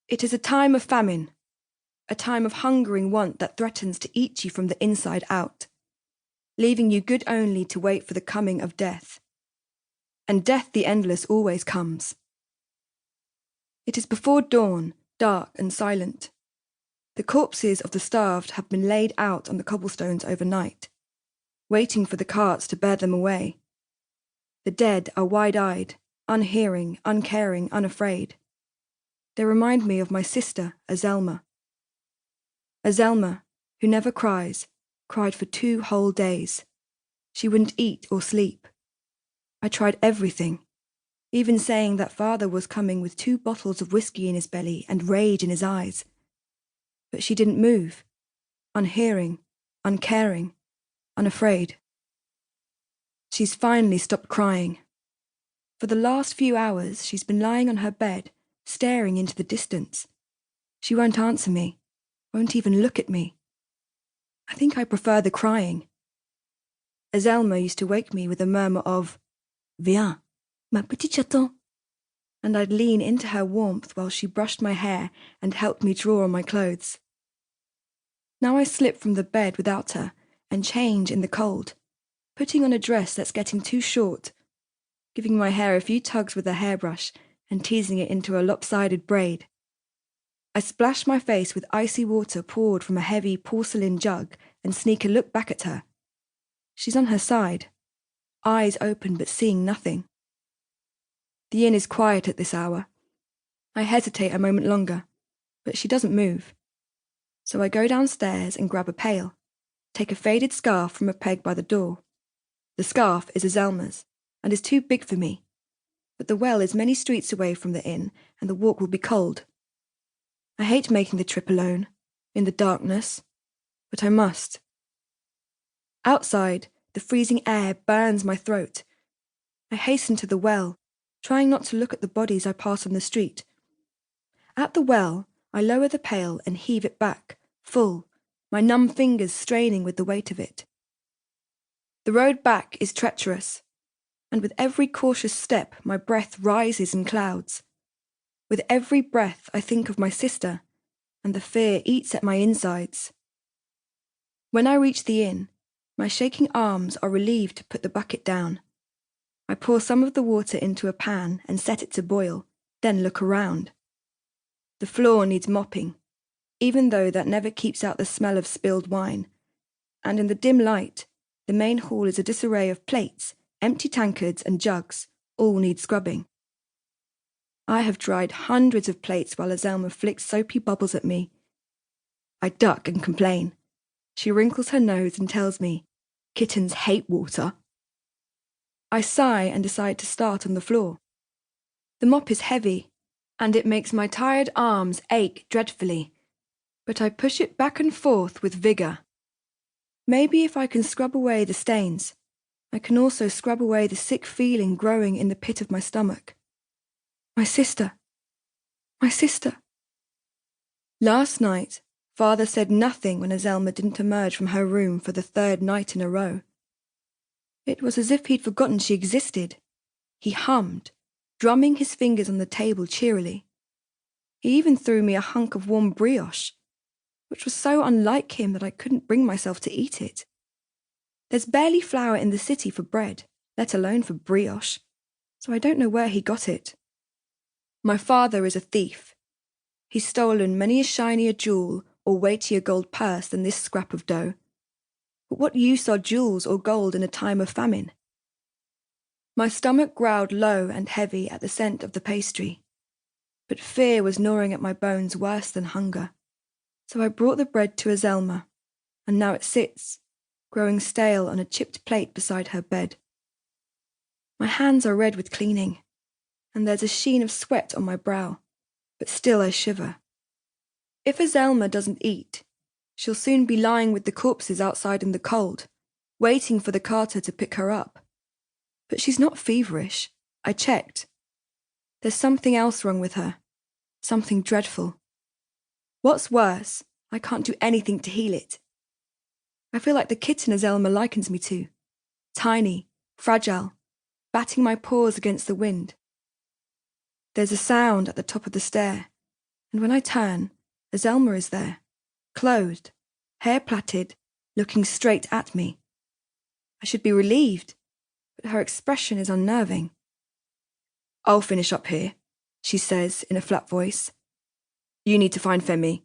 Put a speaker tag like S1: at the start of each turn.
S1: It is a time of famine, a time of hungering want that threatens to eat you from the inside out, leaving you good only to wait for the coming of death. And death the endless always comes. It is before dawn, dark and silent. The corpses of the starved have been laid out on the cobblestones overnight, waiting for the carts to bear them away. The dead are wide-eyed, unhearing, uncaring, unafraid. They remind me of my sister, Azelma. Azelma, who never cries, cried for 2 whole days. She wouldn't eat or sleep. I tried everything, even saying that father was coming with 2 bottles of whiskey in his belly and rage in his eyes. But she didn't move, unhearing, uncaring, unafraid. She's finally stopped crying. For the last few hours, she's been lying on her bed, staring into the distance. She won't answer me, won't even look at me. I think I prefer the crying. Azelma used to wake me with a murmur of, "Viens, ma petite chaton," and I'd lean into her warmth while she brushed my hair and helped me draw on my clothes. Now I slip from the bed without her and change in the cold, putting on a dress that's getting too short, giving my hair a few tugs with a hairbrush and teasing it into a lopsided braid. I splash my face with icy water poured from a heavy porcelain jug and sneak a look back at her. She's on her side, eyes open but seeing nothing. The inn is quiet at this hour. I hesitate a moment longer, but she doesn't move. So I go downstairs and grab a pail, take a faded scarf from a peg by the door. The scarf is Azelma's and is too big for me, but the well is many streets away from the inn and the walk will be cold. I hate making the trip alone, in the darkness, but I must. Outside, the freezing air burns my throat. I hasten to the well, trying not to look at the bodies I pass on the street. At the well, I lower the pail and heave it back, full, my numb fingers straining with the weight of it. The road back is treacherous, and with every cautious step my breath rises in clouds. With every breath I think of my sister, and the fear eats at my insides. When I reach the inn, my shaking arms are relieved to put the bucket down. I pour some of the water into a pan and set it to boil, then look around. The floor needs mopping, even though that never keeps out the smell of spilled wine, and in the dim light, the main hall is a disarray of plates, empty tankards and jugs, all need scrubbing. I have dried hundreds of plates while Azelma flicks soapy bubbles at me. I duck and complain. She wrinkles her nose and tells me, "Kittens hate water." I sigh and decide to start on the floor. The mop is heavy, and it makes my tired arms ache dreadfully, but I push it back and forth with vigour. Maybe if I can scrub away the stains, I can also scrub away the sick feeling growing in the pit of my stomach. My sister. My sister. Last night, father said nothing when Azelma didn't emerge from her room for the 3rd night in a row. It was as if he'd forgotten she existed. He hummed, drumming his fingers on the table cheerily. He even threw me a hunk of warm brioche, which was so unlike him that I couldn't bring myself to eat it. There's barely flour in the city for bread, let alone for brioche, so I don't know where he got it. My father is a thief. He's stolen many a shinier jewel or weightier gold purse than this scrap of dough. But what use are jewels or gold in a time of famine? My stomach growled low and heavy at the scent of the pastry, but fear was gnawing at my bones worse than hunger. So I brought the bread to Azelma, and now it sits, growing stale on a chipped plate beside her bed. My hands are red with cleaning, and there's a sheen of sweat on my brow, but still I shiver. If Azelma doesn't eat, she'll soon be lying with the corpses outside in the cold, waiting for the carter to pick her up. But she's not feverish. I checked. There's something else wrong with her, something dreadful. What's worse, I can't do anything to heal it. I feel like the kitten Azelma likens me to, tiny, fragile, batting my paws against the wind. There's a sound at the top of the stair, And when I turn, Azelma is there, clothed, hair plaited, looking straight at me. I should be relieved, but her expression is unnerving. "I'll finish up here," she says in a flat voice. "You need to find Femi.